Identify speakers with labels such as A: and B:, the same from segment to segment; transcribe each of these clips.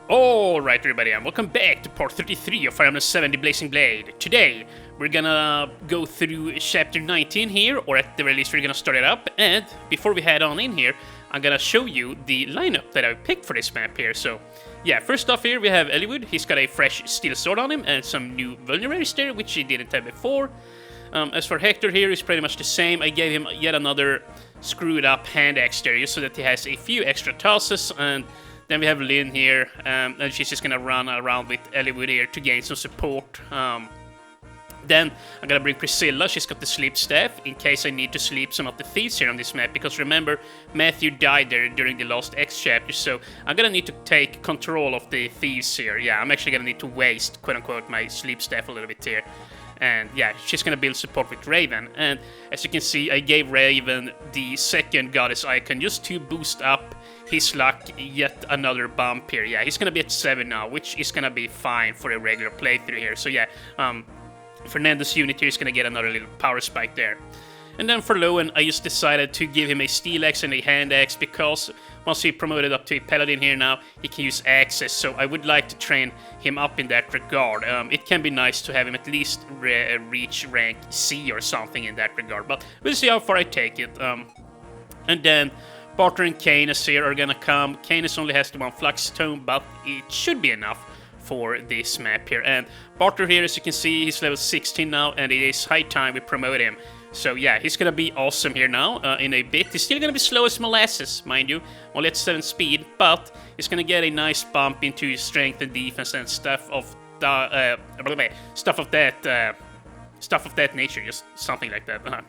A: Alright everybody, and welcome back to part 33 of Fire Emblem 7 The Blazing Blade. Today, we're gonna go through chapter 19 here, or at the very least we're gonna start it up, and before we head on in here, I'm gonna show you the lineup that I picked for this map here. So, yeah, first off here we have Eliwood. He's got a fresh steel sword on him, and some new vulneraries there, which he didn't have before. As for Hector here, he's pretty much the same. I gave him yet another screwed up hand axe there, just so that he has a few extra tosses, and then we have Lynn here, and she's just gonna run around with Eliwood here to gain some support. Then I'm gonna bring Priscilla. She's got the sleep staff in case I need to sleep some of the thieves here on this map, because remember, Matthew died there during the last X chapter, so I'm gonna need to take control of the thieves here. Yeah, I'm actually gonna need to waste, quote-unquote, my sleep staff a little bit here. And yeah, she's gonna build support with Raven. And as you can see, I gave Raven the second goddess icon just to boost up his luck yet another bump here. Yeah, he's gonna be at 7 now, which is gonna be fine for a regular playthrough here. So yeah, Fernando's unit here is gonna get another little power spike there. And then for Lowen, I just decided to give him a steel axe and a hand axe, because once he promoted up to a paladin here now, he can use axes, so I would like to train him up in that regard. It can be nice to have him at least reach rank C or something in that regard, but we'll see how far I take it. And then Bartre and Canis here are gonna come. Canis only has the one flux stone, but it should be enough for this map here. And Bartre here, as you can see, he's level 16 now, and it is high time we promote him. So yeah, he's gonna be awesome here now in a bit. He's still gonna be slow as molasses, mind you, only at 7 speed, but he's gonna get a nice bump into his strength and defense and stuff of the stuff of that nature, just something like that.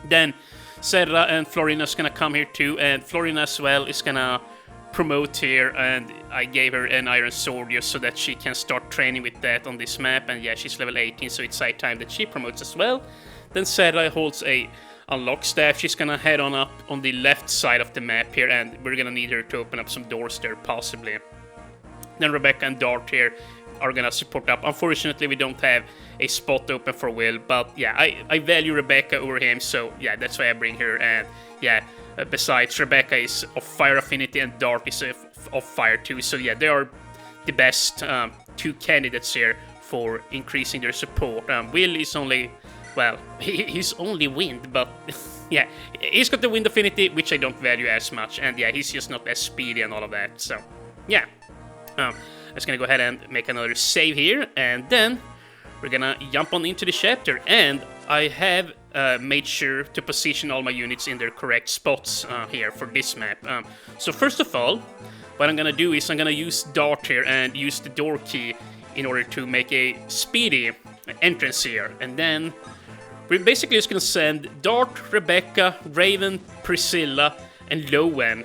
A: Then Serra and Florina's gonna come here too, and Florina as well is gonna promote here, and I gave her an iron sword just so that she can start training with that on this map, and yeah, she's level 18, so it's high time that she promotes as well. Then Serra holds a unlock staff. She's gonna head on up on the left side of the map here, and we're gonna need her to open up some doors there, possibly. Then Rebecca and Dart here are gonna support up. Unfortunately, we don't have a spot open for Will, but yeah, I value Rebecca over him, so yeah, that's why I bring her. And yeah, besides, Rebecca is of fire affinity and Dart is of fire too, so yeah, they are the best two candidates here for increasing their support. Will is only, well, he's only wind, but yeah, he's got the wind affinity, which I don't value as much, and yeah, he's just not as speedy and all of that, so yeah. I'm just gonna go ahead and make another save here, and then we're gonna jump on into the chapter, and I have made sure to position all my units in their correct spots here for this map. So first of all, what I'm gonna do is I'm gonna use Dart here and use the door key in order to make a speedy entrance here, and then we're basically just gonna send Dart, Rebecca, Raven, Priscilla, and Lowen.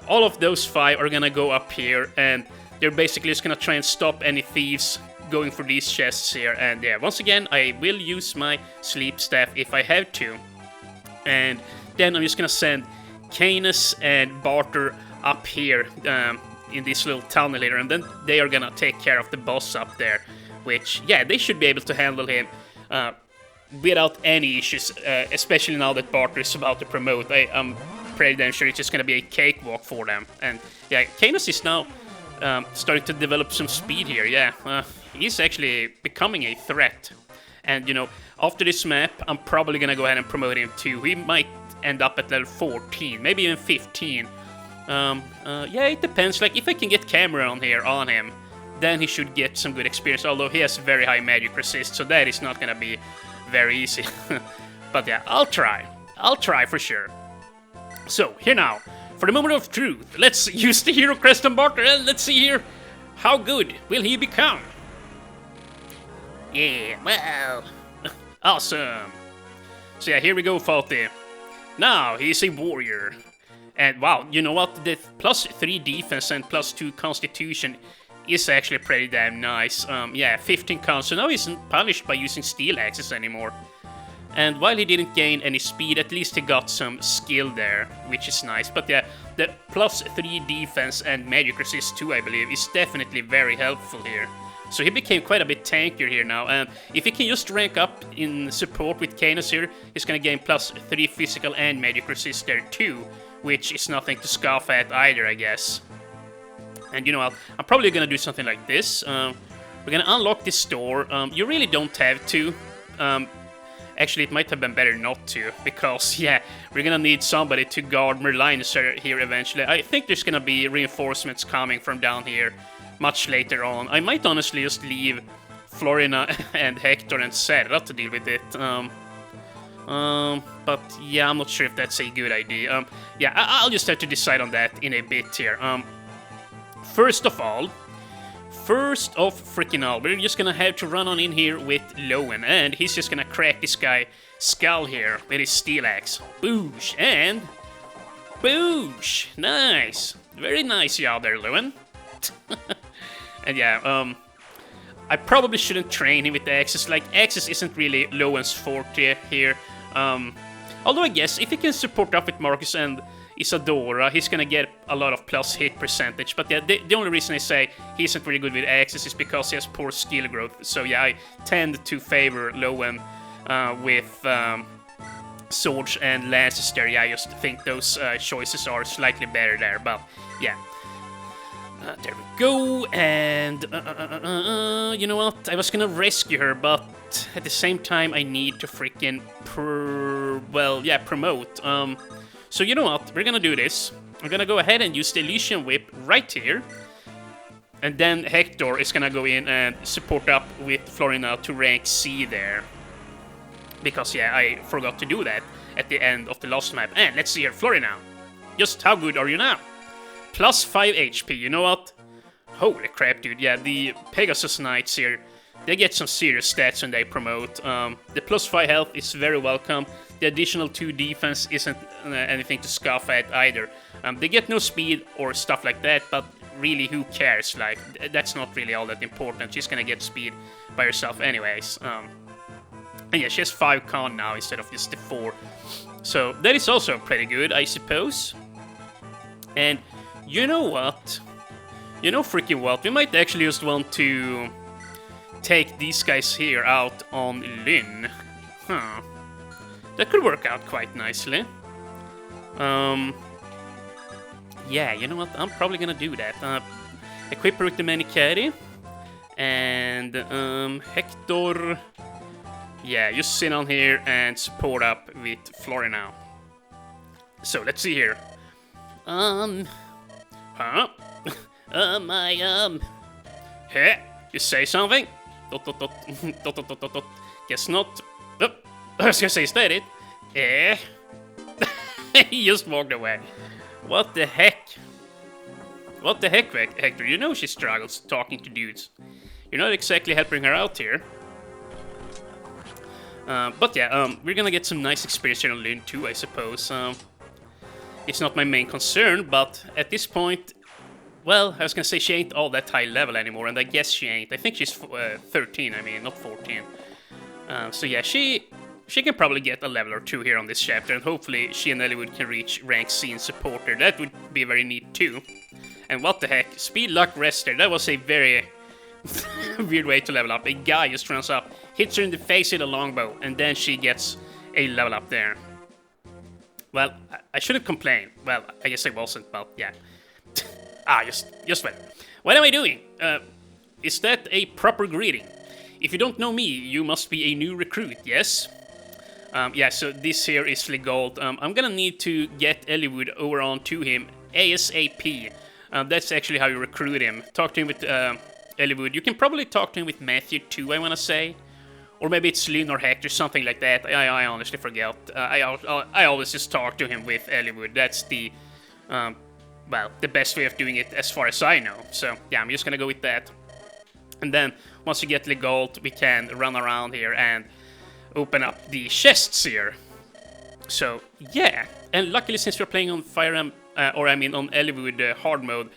A: All of those 5 are gonna go up here, and they're basically just gonna try and stop any thieves going for these chests here. And yeah, once again, I will use my sleep staff if I have to. And then I'm just gonna send Canis and Bartre up here in this little tunnel here, and then they are gonna take care of the boss up there, which, yeah, they should be able to handle him without any issues, especially now that Bartre is about to promote. I'm pretty damn sure it's just gonna be a cakewalk for them. And yeah, Canis is now starting to develop some speed here. Yeah, he's actually becoming a threat. And you know, after this map, I'm probably gonna go ahead and promote him too. He might end up at level 14, maybe even 15. Yeah, it depends. Like, if I can get camera on here on him, then he should get some good experience, although he has very high magic resist, so that is not gonna be very easy. But yeah, I'll try for sure. So here now, for the moment of truth, let's use the hero crest on Bartre, and let's see here, how good will he become? Yeah, well, awesome. So yeah, here we go, Fawty. Now he's a warrior, and wow, you know what, the +3 defense and +2 constitution is actually pretty damn nice. Yeah, 15 con, so now he isn't punished by using steel axes anymore. And while he didn't gain any speed, at least he got some skill there, which is nice. But yeah, the +3 defense and magic resist too, I believe, is definitely very helpful here. So he became quite a bit tankier here now, and if he can just rank up in support with Canis here, he's gonna gain +3 physical and magic resist there too, which is nothing to scoff at either, I guess. And you know what? I'm probably gonna do something like this. We're gonna unlock this door. You really don't have to. Actually, it might have been better not to, because, yeah, we're gonna need somebody to guard Merlinus here eventually. I think there's gonna be reinforcements coming from down here much later on. I might honestly just leave Florina and Hector and Serra to deal with it. But yeah, I'm not sure if that's a good idea. Yeah, I'll just have to decide on that in a bit here. First of freaking all, we're just gonna have to run on in here with Lowen, and he's just gonna crack this guy skull here with his steel axe. Boosh, and boosh! Nice! Very nice job there, Lowen. And yeah, I probably shouldn't train him with the axes. Like, axes isn't really Lowen's forte here. Although I guess if he can support up with Marcus and Isadora, he's gonna get a lot of plus hit percentage. But yeah, the only reason I say he isn't really good with axes is because he has poor skill growth. So yeah, I tend to favor Lowen with swords and lances there. Yeah, I just think those choices are slightly better there. But yeah. There we go, and you know what, I was gonna rescue her, but at the same time I need to freaking promote. So you know what, we're gonna do this. I'm gonna go ahead and use the Elysian Whip right here, and then Hector is gonna go in and support up with Florina to rank C there. Because yeah, I forgot to do that at the end of the last map. And let's see here, Florina, just how good are you now? Plus 5 HP, you know what? Holy crap, dude. Yeah, the Pegasus Knights here, they get some serious stats when they promote. The plus 5 health is very welcome. The additional 2 defense isn't anything to scoff at either. They get no speed or stuff like that, but really, who cares? Like, that's not really all that important. She's gonna get speed by herself anyways. And yeah, she has 5 con now instead of just the 4. So that is also pretty good, I suppose. And you know what? You know freaking what? We might actually just want to take these guys here out on Lynn. Huh. That could work out quite nicely. Yeah, you know what? I'm probably gonna do that. Equip her with the Manicari. And, Hector... Yeah, just sit on here and support up with Florina. So, let's see here. Huh? Hey, you say something? Guess not. I was gonna say, is that it? Eh? He just walked away. What the heck? What the heck, Hector? You know she struggles talking to dudes. You're not exactly helping her out here. But yeah, we're gonna get some nice experience here on Lynn too, I suppose. It's not my main concern, but at this point, well, I was gonna say she ain't all that high level anymore, and I guess she ain't. I think she's 13, I mean, not 14. So yeah, she can probably get a level or 2 here on this chapter, and hopefully she and Eliwood can reach rank C and support her. That would be very neat too. And what the heck, speed, luck, rester, that was a very weird way to level up. A guy just runs up, hits her in the face with a longbow, and then she gets a level up there. Well, I shouldn't complain. Well, I guess I wasn't, but yeah. Just wait. What am I doing? Is that a proper greeting? If you don't know me, you must be a new recruit, yes? Yeah, so this here is Legault. I'm gonna need to get Eliwood over on to him ASAP. That's actually how you recruit him. Talk to him with Eliwood. You can probably talk to him with Matthew too, I wanna say. Or maybe it's Lynn or Hector, something like that. I honestly forget. I always just talk to him with Eliwood. That's the, well, the best way of doing it as far as I know. So, yeah, I'm just gonna go with that. And then, once you get Legault, we can run around here and open up the chests here. So, yeah. And luckily, since we're playing on on Eliwood hard mode,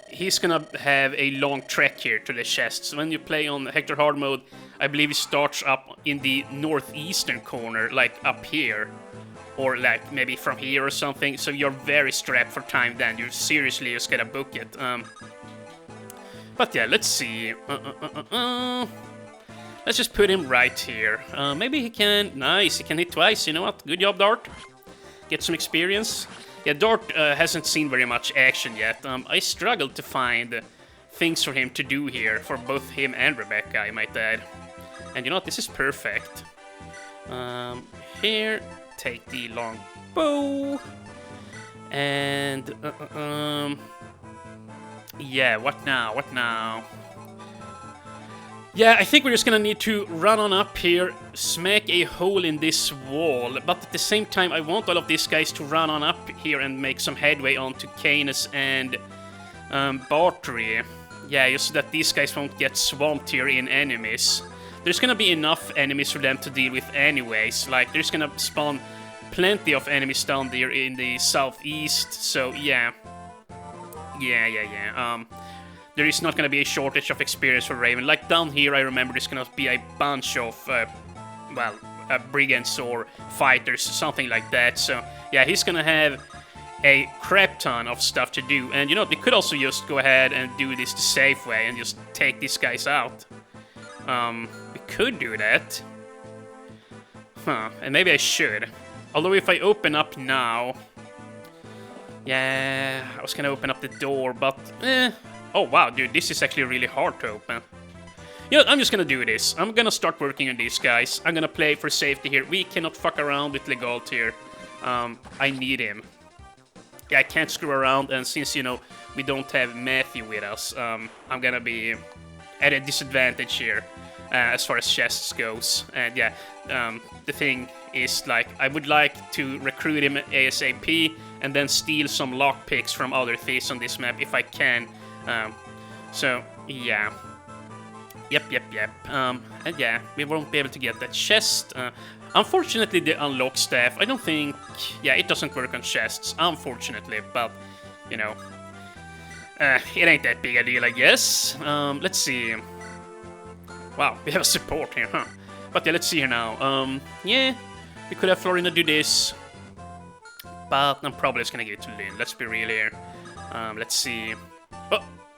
A: he's gonna have a long trek here to the chests. When you play on Hector hard mode, I believe it starts up in the northeastern corner, like up here. Or like maybe from here or something, so you're very strapped for time then. You seriously just gotta book it. But yeah, let's see. Let's just put him right here. Maybe he can... Nice, he can hit twice. You know what? Good job, Dart. Get some experience. Yeah, Dart hasn't seen very much action yet. I struggled to find things for him to do here, for both him and Rebecca, I might add. And you know what, this is perfect. Here, take the long bow. And, yeah, what now, what now? Yeah, I think we're just gonna need to run on up here, smack a hole in this wall, but at the same time I want all of these guys to run on up here and make some headway onto Canis and Bartre. Yeah, just so that these guys won't get swamped here in enemies. There's gonna be enough enemies for them to deal with anyways, like there's gonna spawn plenty of enemies down there in the southeast, so yeah. There is not going to be a shortage of experience for Raven. Like down here, I remember there's going to be a bunch of, brigands or fighters, something like that. So, yeah, he's going to have a crap ton of stuff to do. And, you know, we could also just go ahead and do this the safe way and just take these guys out. We could do that. Huh, and maybe I should. Although if I open up now... Yeah, I was going to open up the door, but... Oh wow, dude, this is actually really hard to open. You know, I'm just gonna do this. I'm gonna start working on these guys. I'm gonna play for safety here. We cannot fuck around with Legalt here. I need him. Yeah, I can't screw around, and since, you know, we don't have Matthew with us, I'm gonna be at a disadvantage here as far as chests goes. And yeah, the thing is, like, I would like to recruit him ASAP and then steal some lockpicks from other thieves on this map if I can. So, yeah. Yep. And yeah, we won't be able to get that chest. Unfortunately, the unlock staff, I don't think... Yeah, it doesn't work on chests, unfortunately, but, you know... it ain't that big a deal, I guess. Let's see... Wow, we have a support here, huh? But yeah, let's see here now. Yeah, we could have Florina do this. But I'm probably just gonna give it to Lynn, let's be real here. Let's see...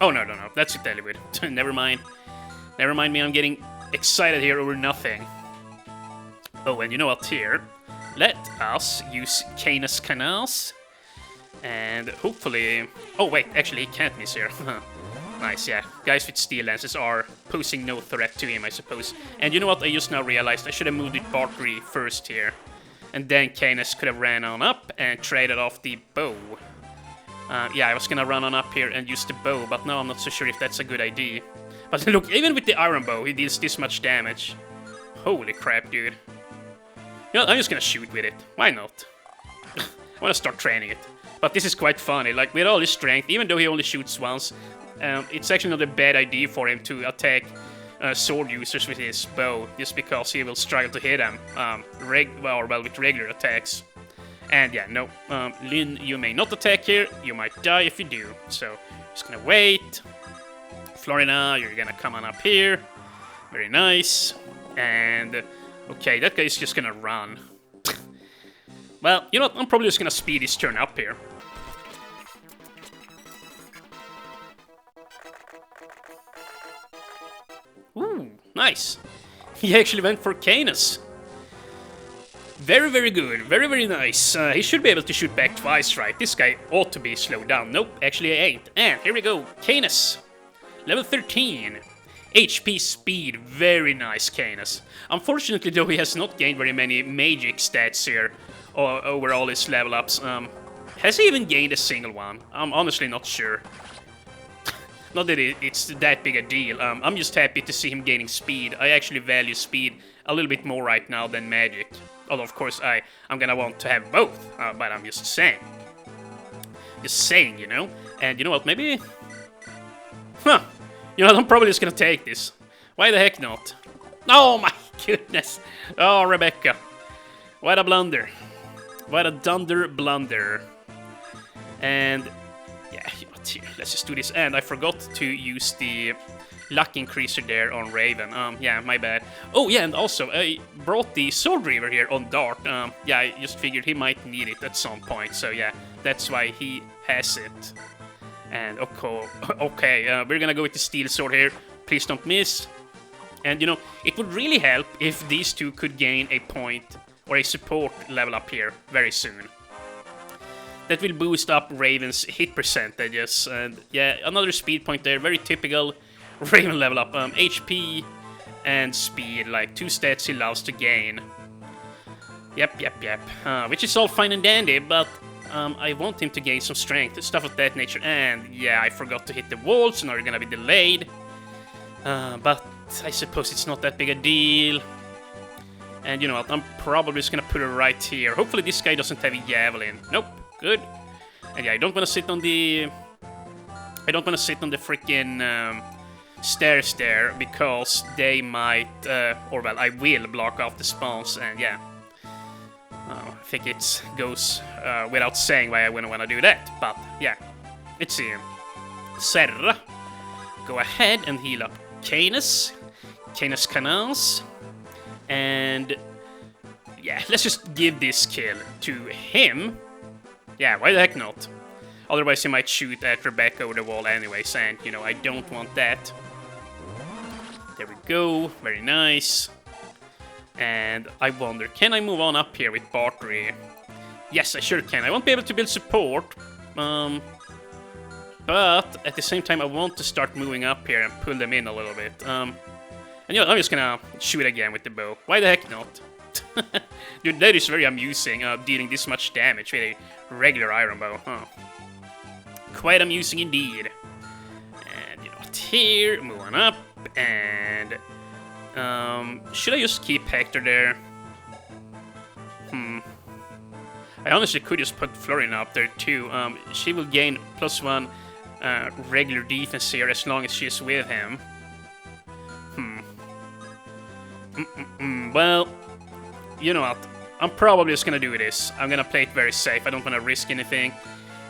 A: Oh, no, that's it, Eliwood. Never mind. Never mind me, I'm getting excited here over nothing. Oh, and you know what, here? Let us use Canis Canals. And hopefully... Oh, wait, actually, he can't miss here. Nice, yeah. Guys with steel lances are posing no threat to him, I suppose. And you know what, I just now realized I should have moved with Bartre first here. And then Canis could have ran on up and traded off the bow. Yeah, I was gonna run on up here and use the bow, but now I'm not so sure if that's a good idea. But look, even with the iron bow, he deals this much damage. Holy crap, dude. You know, I'm just gonna shoot with it. Why not? I wanna start training it. But this is quite funny, like, with all his strength, even though he only shoots once, it's actually not a bad idea for him to attack sword users with his bow, just because he will struggle to hit them, with regular attacks. And yeah, no, Lynn, you may not attack here, you might die if you do. So, just gonna wait. Florina, you're gonna come on up here. Very nice. And, okay, that guy's just gonna run. Well, you know what, I'm probably just gonna speed his turn up here. Ooh, nice. He actually went for Canis. Very, very good. Very, very nice. He should be able to shoot back twice, right? This guy ought to be slowed down. Nope, actually I ain't. And here we go. Canis. Level 13. HP speed. Very nice, Canis. Unfortunately, though, he has not gained very many magic stats here over all his level ups. Has he even gained a single one? I'm honestly not sure. Not that it's that big a deal. I'm just happy to see him gaining speed. I actually value speed a little bit more right now than magic. Although, of course, I'm gonna want to have both, but I'm just saying. Just saying, you know? And you know what, maybe... Huh! You know, I'm probably just gonna take this. Why the heck not? Oh my goodness! Oh, Rebecca. What a blunder. What a dunder blunder. And... yeah, you know what, here, let's just do this. And I forgot to use the... luck increaser there on Raven. Yeah, my bad. Oh, yeah, and also, I brought the Sword Reaver here on Dart. Yeah, I just figured he might need it at some point, so yeah, that's why he has it. And, okay, we're gonna go with the Steel Sword here. Please don't miss. And, you know, it would really help if these two could gain a point or a support level up here very soon. that will boost up Raven's hit percentages. And yeah, another speed point there, very typical Raven level up. HP and speed, like 2 stats he loves to gain. Yep. Which is all fine and dandy, but I want him to gain some strength, stuff of that nature. And yeah, I forgot to hit the wall, so now we're gonna be delayed. But I suppose it's not that big a deal. And you know what, I'm probably just gonna put it right here. Hopefully this guy doesn't have a javelin. Nope, good. And yeah, I don't want to sit on the... freaking stairs there, because they might, or well, I will block off the spawns, and yeah. I think it goes without saying why I wouldn't want to do that, but yeah. Let's see. Serra. Go ahead and heal up Canis Canals. And yeah, let's just give this kill to him. Yeah, why the heck not? Otherwise he might shoot at Rebecca over the wall anyways, and you know, I don't want that. There we go, very nice. And I wonder, can I move on up here with Bartre? Yes, I sure can. I won't be able to build support, but at the same time I want to start moving up here and pull them in a little bit. And you know, I'm just gonna shoot again with the bow. Why the heck not? Dude, that is very amusing, dealing this much damage with a regular iron bow, huh? Quite amusing indeed. And you know what, here, move on up, and... should I just keep Hector there? I honestly could just put Florian up there too. She will gain +1 regular defense here as long as she's with him. Well, you know what? I'm probably just gonna do this. I'm gonna play it very safe. I don't want to risk anything.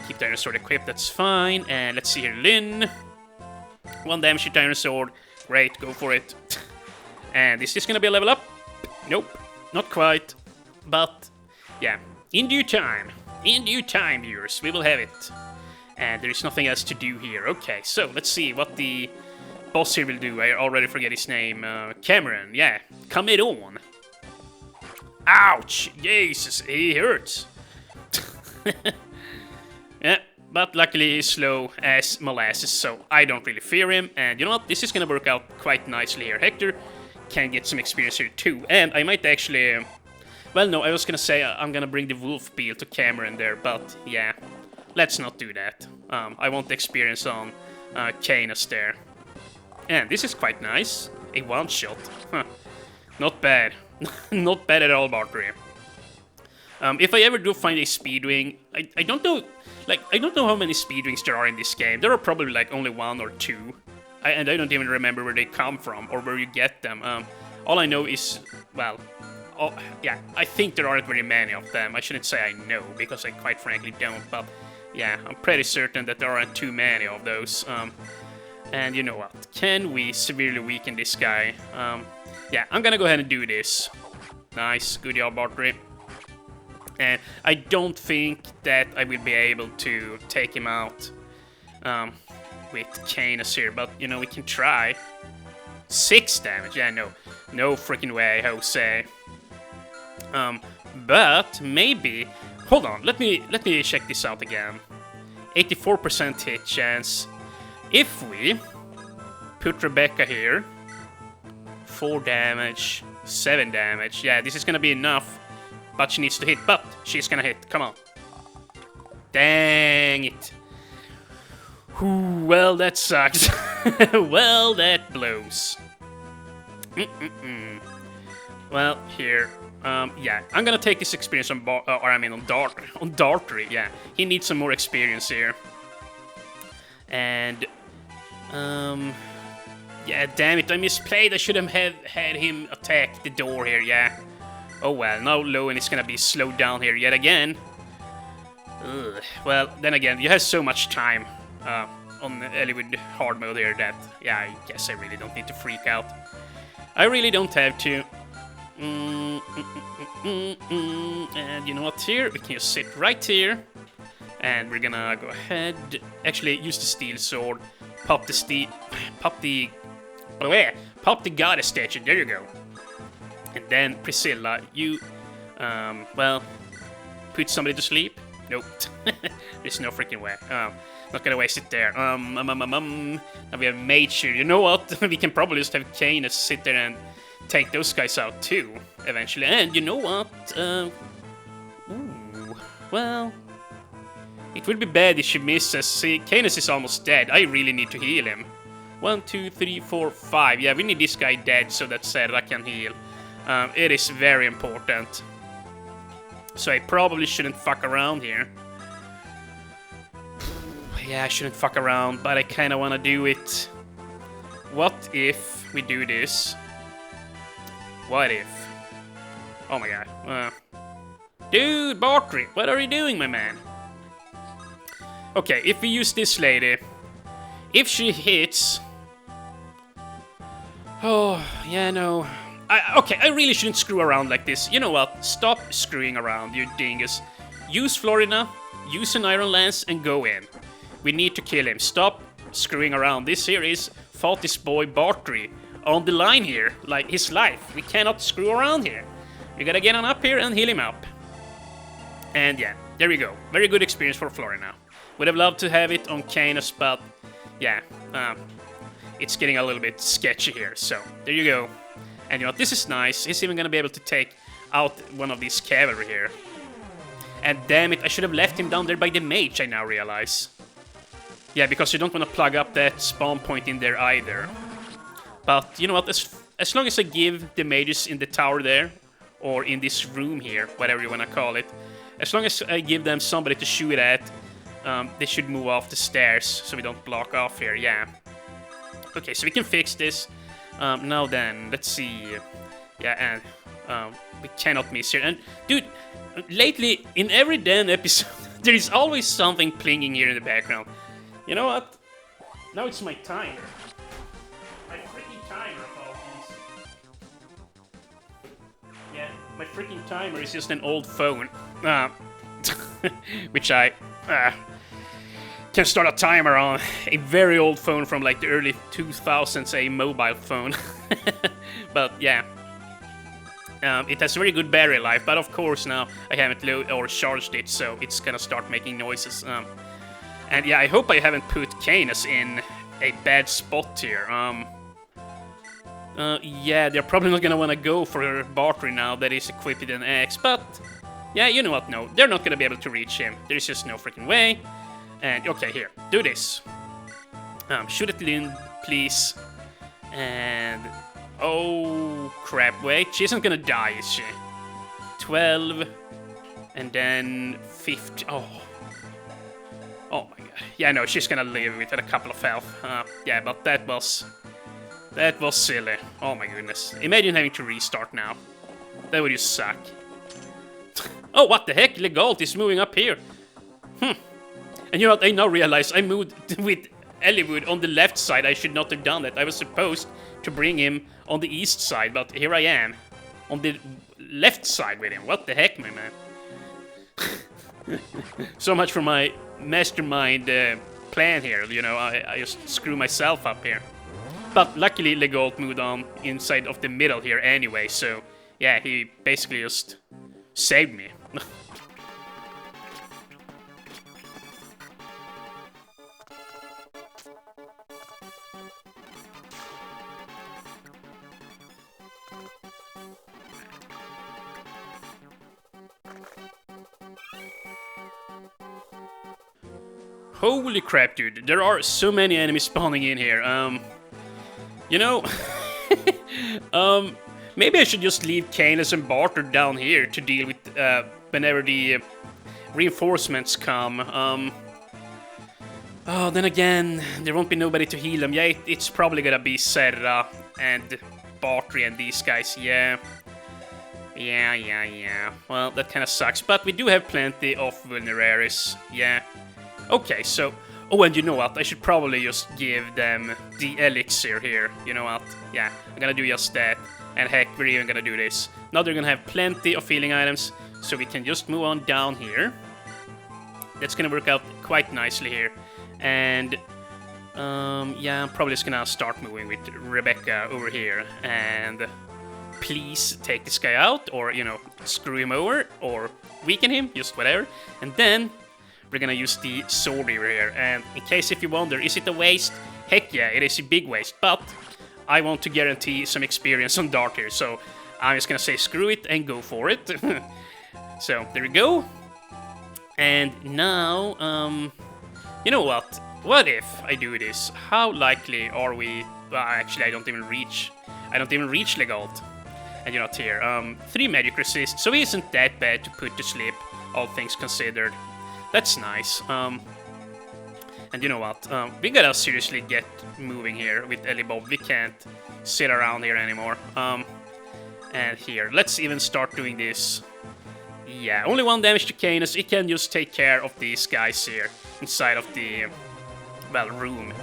A: Keep the Iron Sword equipped, that's fine. And let's see here, Lynn. 1 damage with Iron Sword. Great, go for it. And is this gonna be a level up? Nope, not quite. But, yeah, in due time, viewers, we will have it. And there is nothing else to do here. Okay, so let's see what the boss here will do. I already forget his name. Cameron, yeah, come it on. Ouch, Jesus, he hurts. Yeah, but luckily he's slow as molasses, so I don't really fear him. And you know what, this is gonna work out quite nicely here. Hector can get some experience here too, and I might actually... well, no, I was gonna say I'm gonna bring the wolf peel to Cameron there, but yeah, let's not do that. I want the experience on Canis there. And this is quite nice. A one-shot. Huh. Not bad. Not bad at all, Bartre. If I ever do find a speedwing, I don't know, like, I don't know how many speedwings there are in this game. There are probably like only 1 or 2. And I don't even remember where they come from or where you get them. All I know is, well, yeah, I think there aren't very many of them. I shouldn't say I know, because I quite frankly don't, but yeah, I'm pretty certain that there aren't too many of those. And you know what, can we severely weaken this guy? Yeah, I'm gonna go ahead and do this. Nice, good job, Bartre. And I don't think that I will be able to take him out with Canis here, but you know, we can try. 6 damage, yeah, no freaking way, Jose. But maybe, hold on, let me check this out again. 84% hit chance. If we put Rebecca here, 4 damage, 7 damage, yeah, this is gonna be enough. But she needs to hit, but she's gonna hit, come on. Dang it. Ooh, well, that sucks. Well, that blows. Well, here, yeah, I'm gonna take this experience on on Bartre, yeah. He needs some more experience here. And, yeah, damn it, I misplayed. I should have had him attack the door here, yeah. Oh well, now Lowen is gonna be slowed down here yet again. Ugh. Well, then again, you have so much time on Eliwood hard mode here that, yeah, I guess I really don't need to freak out. I really don't have to. And you know what, here, we can just sit right here. And we're gonna go ahead, actually use the steel sword, pop the goddess statue, there you go. And then Priscilla, you, well, put somebody to sleep. Nope. There's no freaking way. Not gonna waste it there. Now we have Mage here. You know what? We can probably just have Canis sit there and take those guys out too, eventually. And you know what? Ooh, well, it would be bad if she misses. See, Canis is almost dead. I really need to heal him. 1, 2, 3, 4, 5. Yeah, we need this guy dead so that Serra can heal. It is very important. So I probably shouldn't fuck around here. Yeah, I shouldn't fuck around, but I kind of want to do it. What if we do this? What if? Oh my god. Dude, Bartre, what are you doing, my man? Okay, if we use this lady, if she hits... Oh, yeah, no. Okay, I really shouldn't screw around like this. You know what? Stop screwing around, you dingus. Use Florina, use an Iron Lance, and go in. We need to kill him. Stop screwing around. This here is fought this boy Bartre on the line here, like his life. We cannot screw around here. We gotta get on up here and heal him up. And yeah, there we go. Very good experience for Florina. Would have loved to have it on Canis, but yeah, it's getting a little bit sketchy here. So there you go. And you know what? This is nice. He's even gonna be able to take out one of these cavalry here. And damn it, I should have left him down there by the mage, I now realize. Yeah, because you don't want to plug up that spawn point in there either. But you know what? As long as I give the mages in the tower there, or in this room here, whatever you want to call it, as long as I give them somebody to shoot at, they should move off the stairs so we don't block off here. Yeah. Okay, so we can fix this. Now then, let's see. Yeah, and we cannot miss here. And dude, lately in every damn episode, there is always something plinging here in the background. You know what? Now it's my timer. My freaking timer of all things. Yeah, my freaking timer is just an old phone. Which I can start a timer on. A very old phone from like the early 2000s, a mobile phone. But yeah. It has very good battery life, but of course now I haven't loaded or charged it, so it's gonna start making noises. And yeah, I hope I haven't put Canis in a bad spot here. Yeah, they're probably not gonna wanna go for Bartre now that is equipped with an axe, but yeah, you know what? No, they're not gonna be able to reach him. There's just no freaking way. And okay, here, do this. Shoot at Lynn, please. And oh crap! Wait, she isn't gonna die, is she? 12, and then 50. Oh my god. Yeah, no, she's gonna live with a couple of health. Yeah, but that was silly. Oh my goodness. Imagine having to restart now. That would just suck. Oh, what the heck? Legalt is moving up here. And you know what? I now realize I moved with Eliwood on the left side. I should not have done that. I was supposed to bring him on the east side, but here I am. On the left side with him. What the heck, my man? So much for my mastermind plan here, you know, I just screw myself up here. But luckily Legalt moved on inside of the middle here anyway, so yeah, he basically just saved me. Holy crap, dude. There are so many enemies spawning in here. You know, maybe I should just leave Canis and Bartre down here to deal with whenever the reinforcements come. Oh, then again, there won't be nobody to heal them. Yeah, it's probably gonna be Serra and Bartre and these guys, yeah. Yeah. Well, that kind of sucks, but we do have plenty of vulneraries, yeah. Okay, so... Oh, and you know what? I should probably just give them the elixir here. You know what? Yeah, I'm gonna do just that. And heck, we're even gonna do this. Now they're gonna have plenty of healing items, so we can just move on down here. That's gonna work out quite nicely here. And... yeah, I'm probably just gonna start moving with Rebecca over here. And... please take this guy out, or, you know, screw him over, or weaken him, just whatever. And then we're gonna use the sword here. And in case if you wonder, is it a waste? Heck yeah, it is a big waste, but I want to guarantee some experience on Dart here, so I'm just gonna say screw it and go for it. So, there we go. And now, you know what? What if I do this? How likely are we... Well, actually, I don't even reach Legault. And you're not here. 3 magic resist, so he isn't that bad to put to sleep, all things considered. That's nice. And you know what? We gotta seriously get moving here with Eliwood. We can't sit around here anymore. And here, let's even start doing this. Yeah, only 1 damage to Canis. It can just take care of these guys here inside of the, well, room.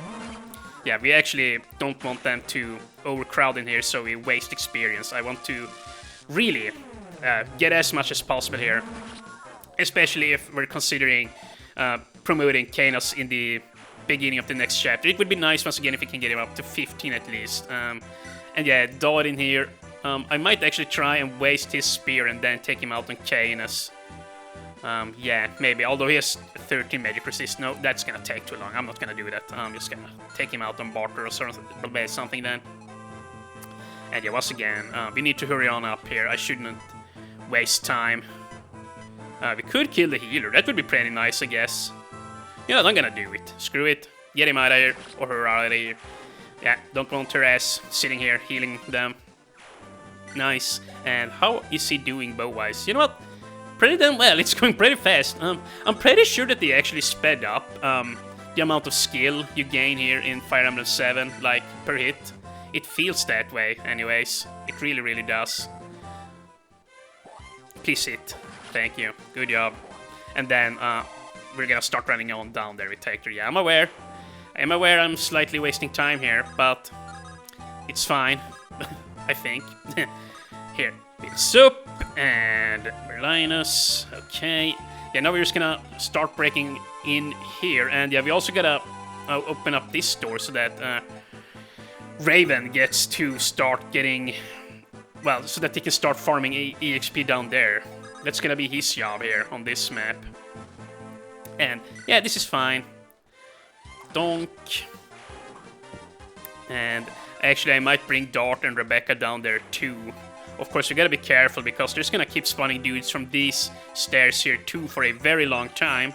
A: Yeah, we actually don't want them to overcrowd in here, so we waste experience. I want to really get as much as possible here, especially if we're considering promoting Canis in the beginning of the next chapter. It would be nice once again if we can get him up to 15 at least. And yeah, Dodd in here. I might actually try and waste his spear and then take him out on Canis. Yeah, maybe. Although he has 13 magic resist. No, that's gonna take too long. I'm not gonna do that. I'm just gonna take him out on Bartre or something then. And yeah, once again, we need to hurry on up here. I shouldn't waste time. We could kill the healer. That would be pretty nice, I guess. You know, I'm gonna do it. Screw it. Get him out of here, or her out of here. Yeah, don't want her ass sitting here healing them. Nice. And how is he doing bow-wise? You know what? Pretty damn well. It's going pretty fast. I'm pretty sure that they actually sped up the amount of skill you gain here in Fire Emblem 7, like, per hit. It feels that way, anyways. It really, really does. Please hit. Thank you. Good job. And then we're gonna start running on down there with Hector. Yeah, I'm aware. I'm slightly wasting time here, but it's fine. I think. Here, build soup and Berlinus. Okay. Yeah, now we're just gonna start breaking in here, and yeah, we also gotta open up this door so that Raven gets to start getting, well, so that he can start farming EXP down there. That's gonna be his job here on this map. And yeah, this is fine. Donk. And actually, I might bring Dart and Rebecca down there too. Of course, you gotta be careful because there's gonna keep spawning dudes from these stairs here too for a very long time.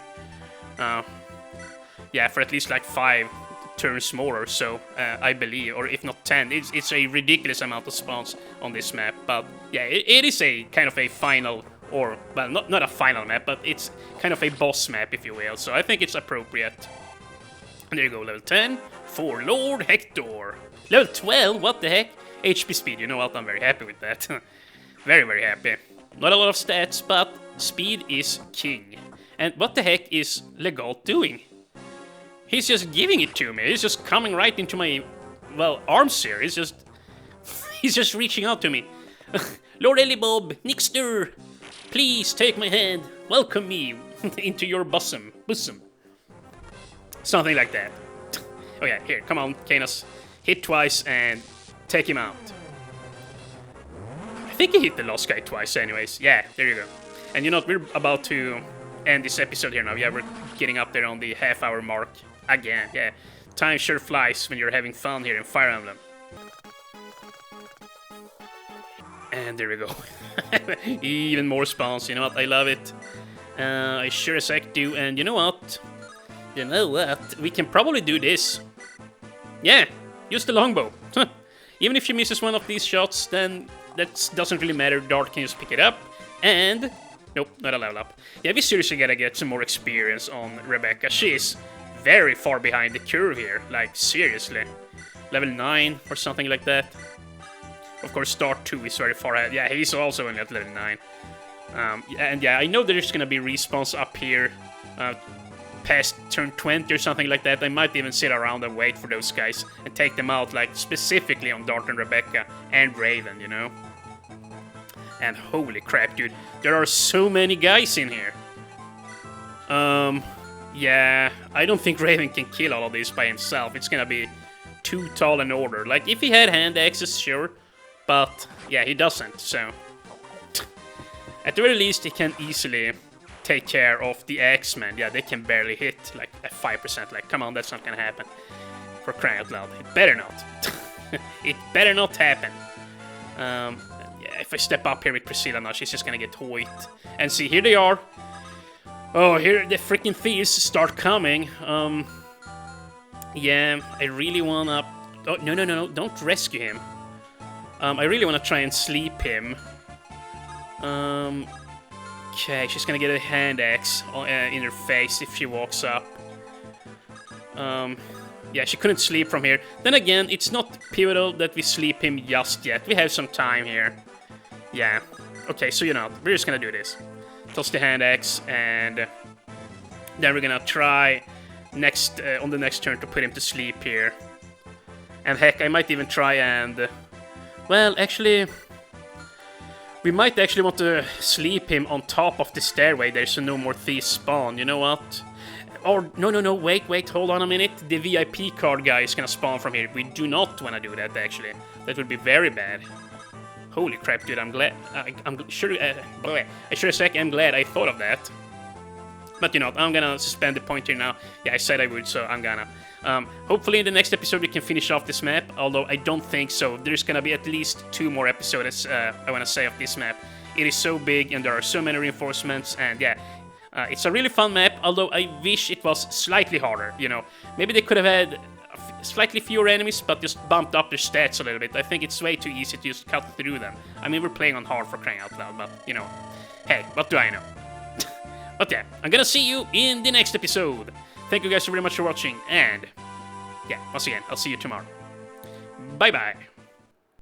A: Yeah, for at least like 5 turns more or so, I believe, or if not 10. It's a ridiculous amount of spawns on this map, but yeah, it is a kind of a final, or, well, not a final map, but it's kind of a boss map, if you will, so I think it's appropriate. And there you go, level 10 for Lord Hector. Level 12, what the heck? HP speed, you know what, I'm very happy with that. Very, very happy. Not a lot of stats, but speed is king. And what the heck is Legault doing? He's just giving it to me. He's just coming right into my, well, arms here. He's just reaching out to me. Lord Eliwood, Nixter, please take my hand. Welcome me into your bosom. Something like that. Oh yeah, here, come on, Canis. Hit twice and take him out. I think he hit the last guy twice anyways. Yeah, there you go. And you know what, we're about to end this episode here now. Yeah, we're getting up there on the half-hour mark. Again, yeah. Time sure flies when you're having fun here in Fire Emblem. And there we go. Even more spawns, you know what, I love it. I sure as heck do, and you know what? We can probably do this. Yeah, use the longbow. Even if she misses one of these shots, then that doesn't really matter. Dart can just pick it up, and... Nope, not a level up. Yeah, we seriously gotta get some more experience on Rebecca. She's very far behind the curve here, like, seriously. Level 9 or something like that. Of course, Dart 2 is very far ahead. Yeah, he's also only at level 9. And yeah, I know there's gonna be respawns up here past turn 20 or something like that. I might even sit around and wait for those guys and take them out, like, specifically on Dart and Rebecca and Raven, you know? And holy crap, dude, there are so many guys in here. Yeah, I don't think Raven can kill all of these by himself. It's gonna be too tall an order. Like, if he had hand axes, sure, but yeah, he doesn't, so... At the very least, he can easily take care of the X-Men. Yeah, they can barely hit like at 5%. Like, come on, that's not gonna happen. For crying out loud. It better not. It better not happen. Yeah, if I step up here with Priscilla now, she's just gonna get hoit. And see, here they are. Oh, here the freaking thieves start coming. Yeah, I really wanna... Oh, no, don't rescue him. I really wanna try and sleep him. Okay, she's gonna get a hand axe in her face if she walks up. Yeah, she couldn't sleep from here. Then again, it's not pivotal that we sleep him just yet. We have some time here. Yeah. Okay, so you know, we're just gonna do this. Toss the hand axe, and then we're gonna try next on the next turn to put him to sleep here. And heck, I might even try and... well, actually... we might actually want to sleep him on top of the stairway there so no more thieves spawn, you know what? Or, no, wait, hold on a minute. The VIP card guy is gonna spawn from here. We do not want to do that, actually. That would be very bad. Holy crap, dude, I'm glad... I'm sure... I sure as heck am glad I thought of that. But you know, I'm gonna suspend the point here now. Yeah, I said I would, so I'm gonna. Hopefully in the next episode we can finish off this map, although I don't think so. There's gonna be at least 2 more episodes, I wanna say, of this map. It is so big and there are so many reinforcements, and yeah, it's a really fun map, although I wish it was slightly harder, you know. Maybe they could have had slightly fewer enemies, but just bumped up their stats a little bit. I think it's way too easy to just cut through them. I mean, we're playing on hard for crying out loud, but, you know, hey, what do I know? But yeah, I'm gonna see you in the next episode. Thank you guys so very much for watching, and yeah, once again, I'll see you tomorrow. Bye-bye.